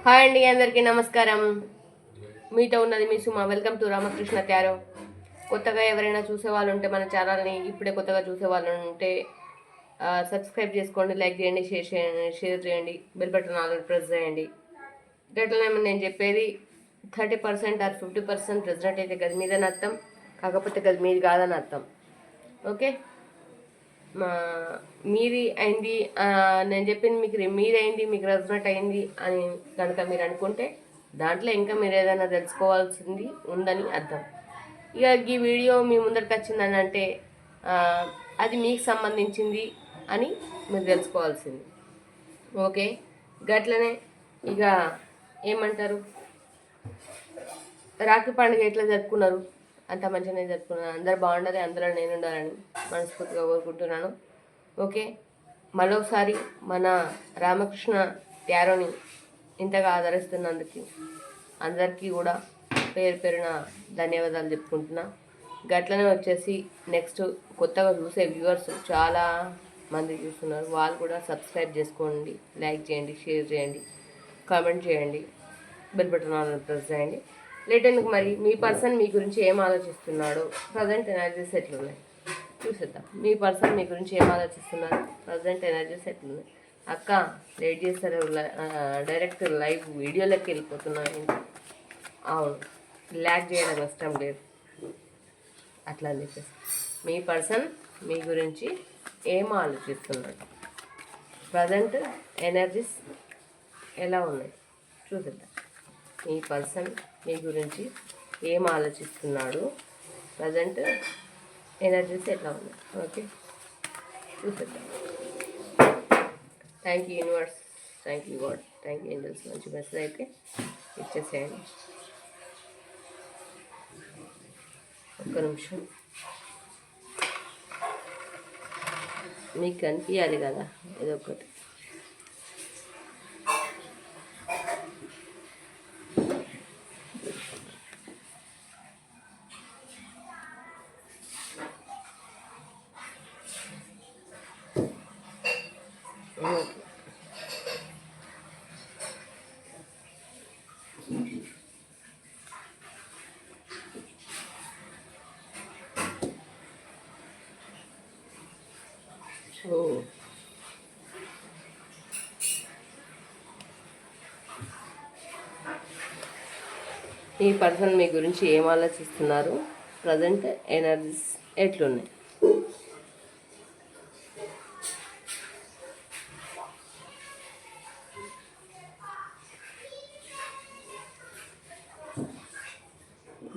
Hi అండి, అందరికీ నమస్కారం. మీతో ఉన్నది మీ Suma. Welcome to Ramakrishna tarot. కొత్తగా ఎవరైనా చూసే వాళ్ళు ఉంటే మన ఛానల్ని ఇప్పుడే కొత్తగా చూసే వాళ్ళు ఉంటే సబ్స్క్రైబ్ చేసుకోండి, లైక్ చేయండి, షేర్ చేయండి, బెల్ బటన్ ఆల్ ప్రెస్ చేయండి. గట్లనే నేను చెప్పేది 30% ఆర్ 50% రిజల్ట్ అయితే గది మీదని అర్థం, కాకపోతే గది మీది కాదని అర్థం. ఓకే, మీది అయింది, నేను చెప్పింది మీకు మీది అయింది, మీకు రెజనెట్ అయింది అని కనుక మీరు అనుకుంటే దాంట్లో ఇంకా మీరు ఏదైనా తెలుసుకోవాల్సింది ఉందని అర్థం. ఇక ఈ వీడియో మీ ముందరికి వచ్చిందని అంటే అది మీకు సంబంధించింది అని మీరు తెలుసుకోవాల్సింది. ఓకే, గట్లనే ఇక ఏమంటారు, రాఖీ పండుగ ఎట్లా జరుపుకున్నారు? అంత మంచిగానే జరుపుకున్నాను. అందరు బాగుండాలి, అందులో నేను ఉండాలని మనస్ఫూర్తిగా కోరుకుంటున్నాను. ఓకే, మరొకసారి మన రామకృష్ణ త్యారోని ఇంతగా ఆదరిస్తున్నందుకు అందరికీ కూడా పేరు పేరున ధన్యవాదాలు చెప్పుకుంటున్నా. గట్లనే వచ్చేసి నెక్స్ట్ కొత్తగా చూసే వ్యూవర్స్ చాలా మంది చూస్తున్నారు, వాళ్ళు కూడా సబ్స్క్రైబ్ చేసుకోండి, లైక్ చేయండి, షేర్ చేయండి, కామెంట్ చేయండి, బెల్ బటన్ ఆన్ ప్రెస్ చేయండి. లేటెందుకు మరి మీ పర్సన్ మీ గురించి ఏం ఆలోచిస్తున్నాడు, ప్రజెంట్ ఎనర్జీస్ ఎట్లున్నాయి చూసేద్దాం. మీ పర్సన్ మీ గురించి ఏం ఆలోచిస్తున్నారు, ప్రజెంట్ ఎనర్జీస్ ఎట్లున్నాయి. అక్క లేట్ చేస్తారు, డైరెక్ట్ లైవ్ వీడియోలోకి వెళ్ళిపోతున్నాను. అవును, ల్యాక్ చేయడం ఇష్టం లేదు అట్లా అని చెప్పేసి. మీ పర్సన్ మీ గురించి ఏం ఆలోచిస్తున్నాడు, ప్రజెంట్ ఎనర్జీస్ ఎలా ఉన్నాయి చూసేద్దాం. మీ పర్సన్ మీ గురించి ఏం ఆలోచిస్తున్నాడు, ప్రజెంట్ ఎనర్జీస్ ఎట్లా ఉన్నాయి. ఓకే, చూసేద్దాం. Thank you universe, thank you God, thank you angels. మంచి మెసేజ్ అయితే ఇచ్చేసేయండి. ఒక్క నిమిషం, మీకు కనిపించాలి కదా ఏదో ఒకటి. మీ పర్సన్ మీ గురించి ఏం ఆలోచిస్తున్నారు, ప్రజెంట్ ఎనర్జీస్ ఎట్లున్నాయి.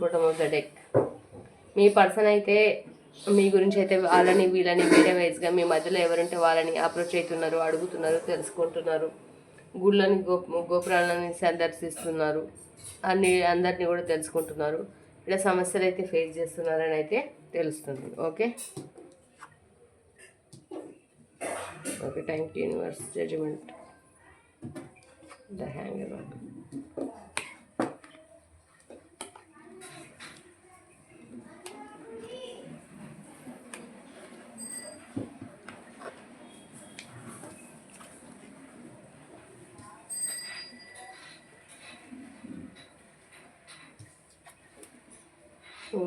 Bottom of the deck. Me person అయితే మీ గురించి అయితే వాళ్ళని వీళ్ళని వేరే వైజ్గా మీ మధ్యలో ఎవరుంటే వాళ్ళని అప్రోచ్ అవుతున్నారు, అడుగుతున్నారు, తెలుసుకుంటున్నారు, గుళ్ళని గోపురాలని సందర్శిస్తున్నారు, అందరినీ కూడా తెలుసుకుంటున్నారు. ఇలా సమస్యలు అయితే ఫేస్ చేస్తున్నారని అయితే తెలుస్తుంది. Okay okay, thank you universe. Judgement, the hanger.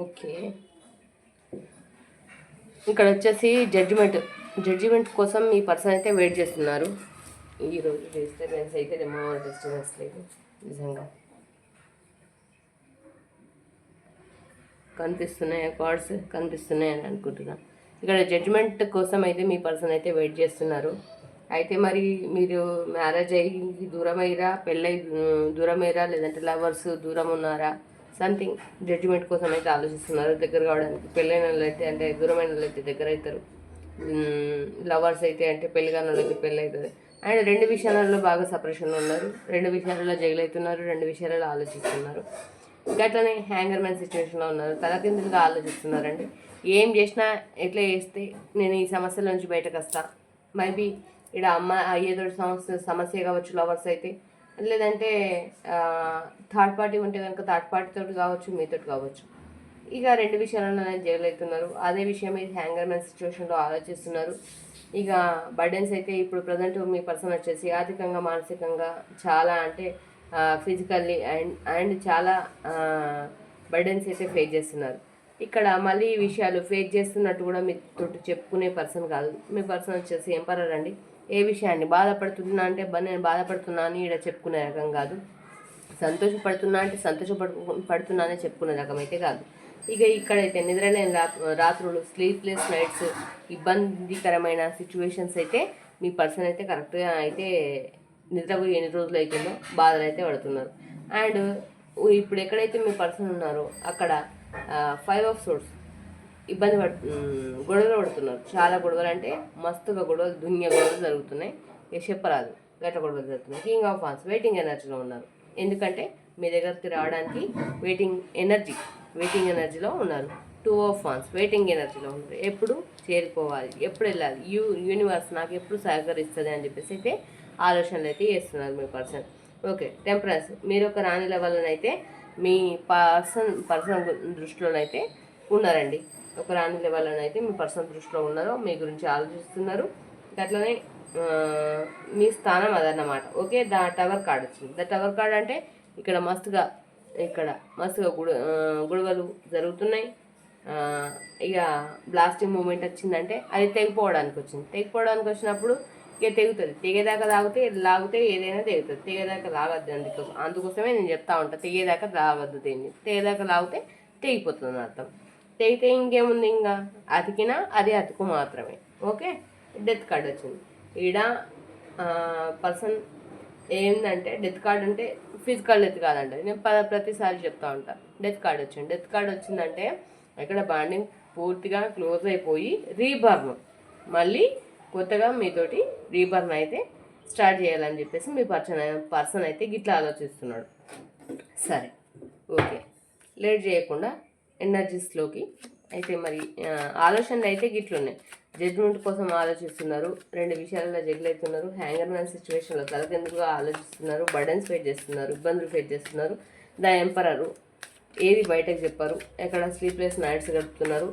Okay, ఇక్కడ వచ్చేసి జడ్జిమెంట్ కోసం మీ పర్సన్ అయితే వెయిట్ చేస్తున్నారు. ఈరోజు డిస్టర్బెన్స్ అయితే డిస్టర్బెన్స్ లేదు, నిజంగా కనిపిస్తున్నాయి, కార్డ్స్ కనిపిస్తున్నాయి అని అనుకుంటున్నాను. ఇక్కడ జడ్జిమెంట్ కోసం అయితే మీ పర్సన్ అయితే వెయిట్ చేస్తున్నారు. అయితే మరి మీరు మ్యారేజ్ అయ్యి దూరమైరా, పెళ్ళై దూరమైరా, లేదంటే లవర్స్ దూరం ఉన్నారా, సంథింగ్ జడ్జిమెంట్ కోసం అయితే ఆలోచిస్తున్నారు దగ్గర కావడానికి. పెళ్ళైన వాళ్ళైతే అంటే దూరమైన వాళ్ళైతే దగ్గర అవుతారు, లవర్స్ అయితే అంటే పెళ్ళి కాని వాళ్ళైతే పెళ్ళి అవుతుంది. అండ్ రెండు విషయాలలో బాగా సపరేషన్లో ఉన్నారు, రెండు విషయాలలో జైలు అవుతున్నారు, రెండు విషయాలలో ఆలోచిస్తున్నారు. గట్లనే హ్యాంగర్ మ్యాన్ సిచ్యువేషన్లో ఉన్నారు, తల కిందగా ఆలోచిస్తున్నారండి. ఏం చేసినా ఎట్లా చేస్తే నేను ఈ సమస్యల నుంచి బయటకు వస్తా. మేబీ ఇక్కడ ఏదో సమస్య కావచ్చు, లవర్స్ అయితే, లేదంటే థర్డ్ పార్టీ ఉంటే కనుక థర్డ్ పార్టీతో కావచ్చు, మీతో కావచ్చు. ఇక రెండు విషయాలలో జైలు అవుతున్నారు. అదే విషయం ఇది హ్యాంగర్ మ్యాన్ సిచ్యువేషన్లో ఆలోచిస్తున్నారు. ఇక బర్డెన్స్ అయితే ఇప్పుడు ప్రజెంట్ మీ పర్సన్ వచ్చేసి ఆర్థికంగా, మానసికంగా చాలా అంటే ఫిజికల్లీ అండ్ చాలా బర్డెన్స్ అయితే ఫేస్ చేస్తున్నారు. ఇక్కడ మళ్ళీ ఈ విషయాలు ఫేస్ చేస్తున్నట్టు కూడా మీతో చెప్పుకునే పర్సన్ కాదు. మీ పర్సన్ వచ్చేసి ఎంపరర్ అండి. ఏ విషయాన్ని బాధపడుతున్నా అంటే నేను బాధపడుతున్నా అని ఇక్కడ చెప్పుకునే రకం కాదు. సంతోషపడుతున్నా అంటే పడుతున్నా అని చెప్పుకునే రకం అయితే కాదు. ఇక ఇక్కడైతే నిద్రలేని రాత్రులు, స్లీప్లెస్ నైట్స్, ఇబ్బందికరమైన సిచ్యువేషన్స్ అయితే మీ పర్సన్ అయితే కరెక్ట్గా అయితే నిద్రపోయి ఎన్ని రోజులు అవుతుందో బాధలు అయితే పడుతున్నారు. అండ్ ఇప్పుడు ఎక్కడైతే మీ పర్సన్ ఉన్నారో అక్కడ 5 ఆఫ్ సోర్స్ గొడవలు పడుతున్నారు. చాలా గొడవలు అంటే మస్తుగా గొడవలు, గొడవలు జరుగుతున్నాయి. చెప్పరాదు గట్ల గొడవలు జరుగుతున్నాయి. కింగ్ ఆఫ్ వాన్స్ వెయిటింగ్ ఎనర్జీలో ఉన్నారు. ఎందుకంటే మీ దగ్గరికి రావడానికి వెయిటింగ్ ఎనర్జీలో ఉన్నారు. 2 ఆఫ్ వాన్స్ వెయిటింగ్ ఎనర్జీలో ఉన్నారు. ఎప్పుడు చేరుకోవాలి, ఎప్పుడు వెళ్ళాలి, యూనివర్స్ నాకు ఎప్పుడు సహకరిస్తుంది అని చెప్పేసి అయితే ఆలోచనలు అయితే చేస్తున్నారు మీ పర్సన్. ఓకే, టెంపరెన్స్ మీరు ఒక రాణి లెవెల్లోనైతే మీ పర్సన్ దృష్టిలోనైతే ఉన్నారండి. ఒక రాణి లెవెల్లోనైతే మీ పర్సన్ దృష్టిలో ఉన్నారు, మీ గురించి ఆలోచిస్తున్నారు. అట్లనే మీ స్థానం అదన్నమాట. ఓకే, టవర్ కార్డ్ వచ్చింది. టవర్ కార్డ్ అంటే ఇక్కడ మస్తుగా గొడవలు జరుగుతున్నాయి. ఇక బ్లాస్టింగ్ మూమెంట్ వచ్చిందంటే అది తెగిపోవడానికి వచ్చినప్పుడు ఇక తెగుతుంది. తెగేదాకా లాగితే ఏదైనా తెగుతుంది. తెగేదాకా లాగద్దు. అందుకోసమే నేను చెప్తా ఉంటాను, తెగేదాకా లాగద్దు. తెగేదాకా లాగితే తెగిపోతుంది అర్థం. తెగితే ఇంకేముంది, ఇంకా అతికినా అది అతుకు మాత్రమే. ఓకే, డెత్ కార్డ్ వచ్చింది. ఈడ పర్సన్ ఏంటంటే డెత్ కార్డ్ అంటే ఫిజికల్ డెత్ కాదండి. నేను ప్రతిసారి చెప్తా ఉంటాను. డెత్ కార్డ్ వచ్చిందంటే ఇక్కడ బాండింగ్ పూర్తిగా క్లోజ్ అయిపోయి రీబర్న్, మళ్ళీ కొత్తగా మీతోటి రీబర్న్ అయితే స్టార్ట్ చేయాలని చెప్పేసి మీ పర్సన్ అయితే గిట్లా ఆలోచిస్తున్నాడు. సరే, ఓకే, లేట్ చేయకుండా ఎనర్జీస్లోకి అయితే మరి ఆలోచనలు అయితే గిట్లున్నాయి. జడ్జ్మెంట్ కోసం ఆలోచిస్తున్నారు. 2 విషయాలలో జగ్లవుతున్నారు. హ్యాంగర్ మ్యాన్ సిచ్యువేషన్లో తలకెందుకుగా ఆలోచిస్తున్నారు. బర్డెన్స్ ఫేస్ చేస్తున్నారు, ఇబ్బందులు ఫేస్ చేస్తున్నారు. ద ఎంపరరు ఏది బయటకు చెప్పారు. ఎక్కడ స్లీప్లెస్ నైట్స్ గడుపుతున్నారు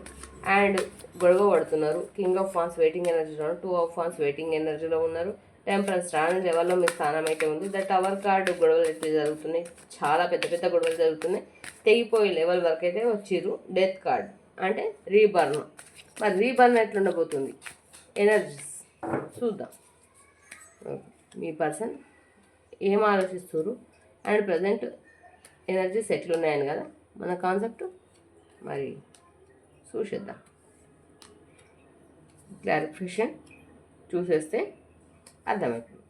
అండ్ గొడవ పడుతున్నారు. కింగ్ ఆఫ్ వాన్స్ వెయిటింగ్ ఎనర్జీలో ఉన్నారు. 2 ఆఫ్ వాన్స్ వెయిటింగ్ ఎనర్జీలో ఉన్నారు. టెంపరెన్స్ రాని లెవెల్లో మీ స్థానం అయితే ఉంది. ద టవర్ కార్డు గొడవలు అయితే జరుగుతున్నాయి. చాలా పెద్ద గొడవలు జరుగుతున్నాయి. తెగిపోయే లెవెల్ వరకు అయితే వచ్చిర్రు. డెత్ కార్డ్ అంటే రీబర్న్. మరి రీబర్న్ ఎట్లుండబోతుంది ఎనర్జీస్ చూద్దాం. మీ పర్సన్ ఏం ఆలోచిస్తున్నారు అండ్ ప్రజెంట్ ఎనర్జీస్ ఎట్లున్నాయని కదా మన కాన్సెప్ట్. మరి చూసేద్దాం. క్లారిఫికేషన్ చూసేస్తే అర్థమవుతుంది.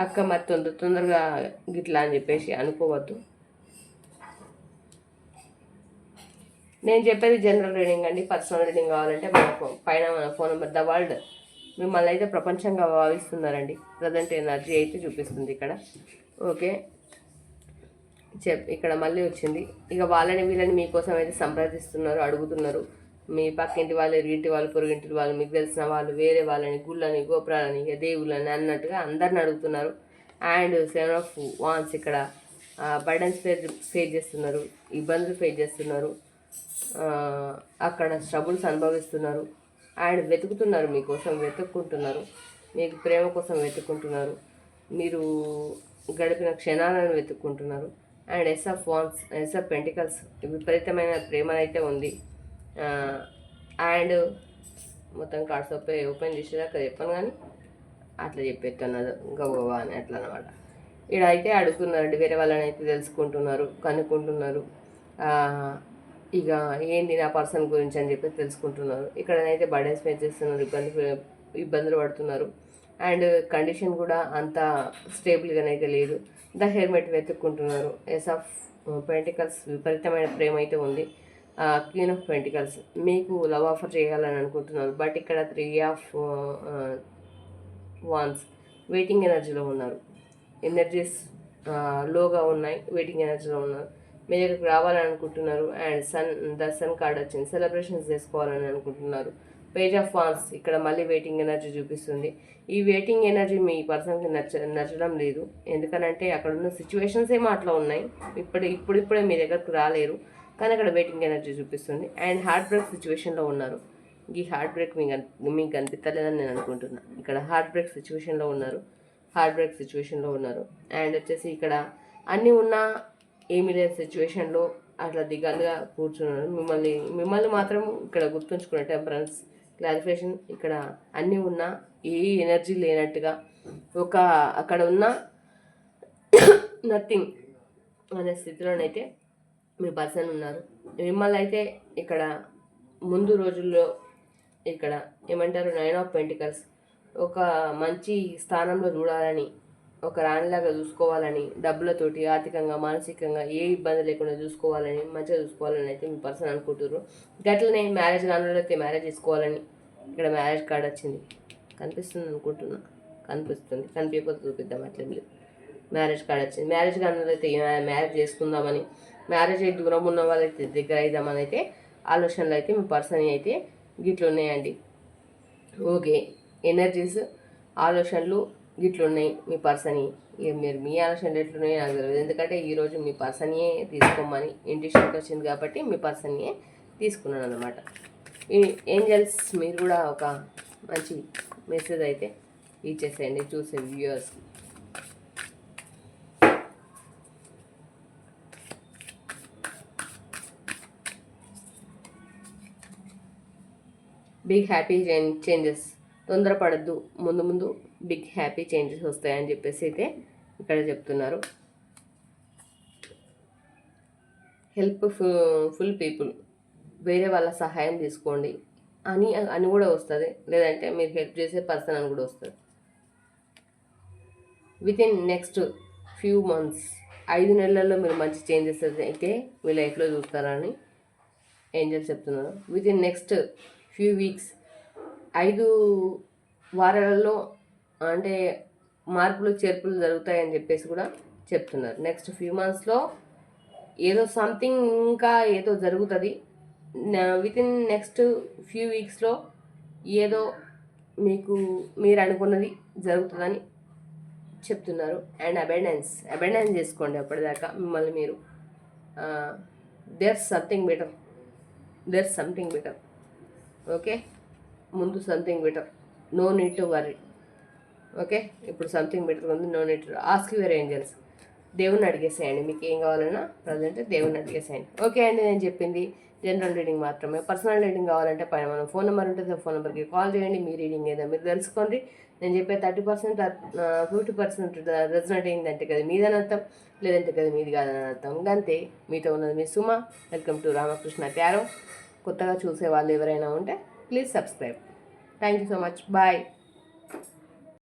అక్క మరి తొందరగా గిట్లా అని చెప్పేసి అనుకోవద్దు. నేను చెప్పేది జనరల్ రీడింగ్ అండి. పర్సనల్ రీడింగ్ కావాలంటే మన ఫోన్ నెంబర్ ద వరల్డ్ మిమ్మల్ని అయితే ప్రపంచంగా భావిస్తున్నారండి. ప్రజెంట్ ఎనర్జీ అయితే చూపిస్తుంది ఇక్కడ. ఓకే, ఇక్కడ మళ్ళీ వచ్చింది. ఇక వీళ్ళని మీకోసం అయితే సంప్రదిస్తున్నారు, అడుగుతున్నారు. మీ పక్కింటి వాళ్ళు, ఇరుగింటి వాళ్ళు, పొరుగింటి వాళ్ళు, మీకు తెలిసిన వాళ్ళు, వేరే వాళ్ళని, గుళ్ళని, గోపురాలని, దేవుళ్ళని అన్నట్టుగా అందరిని అడుగుతున్నారు. అండ్ 7 ఆఫ్ వాన్స్ ఇక్కడ బర్డెన్స్ ఫేస్ చేస్తున్నారు, ఇబ్బందులు ఫేస్ చేస్తున్నారు, అక్కడ స్ట్రగుల్స్ అనుభవిస్తున్నారు. అండ్ వెతుకుతున్నారు, మీకోసం వెతుక్కుంటున్నారు, మీకు ప్రేమ కోసం వెతుక్కుంటున్నారు, మీరు గడిపిన క్షణాలను వెతుక్కుంటున్నారు. And ace of wands, ace of pentacles విపరీతమైన ప్రేమనైతే ఉంది. అండ్ మొత్తం కార్డ్స్ ఓపెన్ చేసేదాకా చెప్పాను, కానీ అట్లా చెప్పేస్తున్నారు గవ్వా అని అట్లా అనమాట. ఇక్కడ అయితే అడుగుతున్నారండి, వేరే వాళ్ళని అయితే తెలుసుకుంటున్నారు, కనుక్కుంటున్నారు. ఇక ఏంటి నా పర్సన్ గురించి అని చెప్పి తెలుసుకుంటున్నారు. ఇక్కడనైతే బర్డెన్స్ ఫేస్ చేస్తున్నారు, ఇబ్బందులు పడుతున్నారు. అండ్ కండిషన్ కూడా అంత స్టేబుల్గానైతే లేదు. ద హెల్మెట్ వెతుక్కుంటున్నారు. ఎస్ ఆఫ్ పెంటికల్స్ విపరీతమైన ప్రేమ అయితే ఉంది. క్వీన్ ఆఫ్ పెంటికల్స్ మీకు లవ్ ఆఫర్ చేయాలని అనుకుంటున్నారు. బట్ ఇక్కడ 3 ఆఫ్ వాన్స్ వెయిటింగ్ ఎనర్జీలో ఉన్నారు. ఎనర్జీస్ లోగా ఉన్నాయి, వెయిటింగ్ ఎనర్జీలో ఉన్నారు. మీ దగ్గరకు రావాలని అనుకుంటున్నారు. అండ్ సన్ కార్డ్ వచ్చింది, సెలబ్రేషన్స్ చేసుకోవాలని అనుకుంటున్నారు. పేజ్ ఆఫ్ వాన్స్ ఇక్కడ మళ్ళీ వెయిటింగ్ ఎనర్జీ చూపిస్తుంది. ఈ వెయిటింగ్ ఎనర్జీ మీ పర్సన్కి నచ్చడం లేదు. ఎందుకనంటే అక్కడ ఉన్న సిచ్యువేషన్స్ ఏమో అట్లా ఉన్నాయి. ఇప్పుడిప్పుడే మీ దగ్గరకు రాలేరు, కానీ అక్కడ వెయిటింగ్ ఎనర్జీ చూపిస్తుంది. అండ్ హార్ట్ బ్రేక్ సిచ్యువేషన్లో ఉన్నారు. ఈ హార్ట్ బ్రేక్ మీకు కనిపించలేదని నేను అనుకుంటున్నా. ఇక్కడ హార్ట్ బ్రేక్ సిచ్యువేషన్లో ఉన్నారు, అండ్ వచ్చేసి ఇక్కడ అన్నీ ఉన్నా ఏమీ లేని సిచ్యువేషన్లో అట్లా దిగాలుగా కూర్చున్నాడు. మిమ్మల్ని మాత్రం ఇక్కడ గుర్తుంచుకునే టెంపరెన్స్ క్లారిఫికేషన్. ఇక్కడ అన్నీ ఉన్నా ఏ ఎనర్జీ లేనట్టుగా అక్కడ ఉన్న నథింగ్ అనే స్థితిలోనైతే మీ పర్సన్ ఉన్నారు. మిమ్మల్ని అయితే ఇక్కడ ముందు రోజుల్లో ఇక్కడ ఏమంటారు 9 ఆఫ్ పెంటికల్స్ ఒక మంచి స్థానంలో చూడాలని, ఒక రాణిలాగా చూసుకోవాలని, డబ్బులతోటి ఆర్థికంగా మానసికంగా ఏ ఇబ్బంది లేకుండా చూసుకోవాలని, మంచిగా చూసుకోవాలని అయితే మీ పర్సన్ అనుకుంటారు. గట్లనే మ్యారేజ్ కానులైతే మ్యారేజ్ చేసుకోవాలని ఇక్కడ మ్యారేజ్ కార్డ్ వచ్చింది. కనిపిస్తుంది అనుకుంటున్నా, కనిపించకపోతే చూపిద్దాం. అట్లేం లేదు, మ్యారేజ్ కార్డ్ వచ్చింది. మ్యారేజ్ కానులైతే మ్యారేజ్ చేసుకుందామని, మ్యారేజ్ అయితే దూరం ఉన్న వాళ్ళైతే దగ్గర అయిద్దామని అయితే ఆలోచనలు అయితే మీ పర్సన్ అయితే గిట్లు ఉన్నాయండి. ఓకే, ఎనర్జీస్ ఆలోచనలు గిట్లు ఉన్నాయి మీ పర్సన్. మీరు మీ ఆలోచనలు ఎట్లున్నాయో నాకు తెలియదు, ఎందుకంటే ఈరోజు మీ పర్సన్యే తీసుకోమని ఇంటిషన్కి వచ్చింది కాబట్టి మీ పర్సన్యే తీసుకున్నాను అనమాట. ఈ ఏంజల్స్ మీరు కూడా ఒక మంచి మెసేజ్ అయితే ఇచ్చేసేయండి చూసే వ్యూవర్స్కి. బిగ్ హ్యాపీ చేంజెస్, తొందరపడద్దు, ముందు బిగ్ హ్యాపీ చేంజెస్ వస్తాయని చెప్పేసి అయితే ఇక్కడ చెప్తున్నారు. ఫుల్ పీపుల్, వేరే వాళ్ళ సహాయం తీసుకోండి అని కూడా వస్తుంది, లేదంటే మీరు హెల్ప్ చేసే పర్సన్ అని కూడా వస్తుంది. వితిన్ నెక్స్ట్ ఫ్యూ మంత్స్, 5 నెలల్లో మీరు మంచి చేంజెస్ అయితే మీ లైఫ్లో చూస్తారని ఏంజల్స్ చెప్తున్నారు. వితిన్ నెక్స్ట్ ఫ్యూ వీక్స్, 5 వారాలలో అంటే మార్పులు చేర్పులు జరుగుతాయని చెప్పేసి కూడా చెప్తున్నారు. నెక్స్ట్ ఫ్యూ మంత్స్లో ఏదో సంథింగ్ ఇంకా ఏదో జరుగుతుంది. వితిన్ నెక్స్ట్ ఫ్యూ వీక్స్లో ఏదో మీరు అనుకున్నది జరుగుతుందని చెప్తున్నారు. అండ్ అబెండెన్స్ చేసుకోండి అప్పటిదాకా మిమ్మల్ని మీరు. There something better. ఓకే, ముందు something better, no need to worry. Okay, ఇప్పుడు సంథింగ్ బెటర్ ఉంది, no need to ask your angels. దేవుణ్ణి అడిగేసేయండి, మీకు ఏం కావాలన్నా ప్రజెంట్ దేవుణ్ణి అడిగేసేయండి. ఓకే అండి, నేను చెప్పింది జనరల్ రీడింగ్ మాత్రమే. పర్సనల్ రీడింగ్ కావాలంటే పైన మనం ఫోన్ నెంబర్ ఉంటుంది, ఫోన్ నెంబర్కి కాల్ చేయండి. మీ రీడింగ్ ఏదో మీరు తెలుసుకోండి. నేను చెప్పే 30% 50% రెజనేట్ అయిందంటే కదా మీదని అర్థం, లేదంటే కదా మీది కాదని అర్థం. అంతే, మీతో ఉన్నది మీ Suma. Welcome to Ramakrishna tarot. కొత్తగా చూసే వాళ్ళు ఎవరైనా ఉంటే please subscribe. Thank you so much, bye.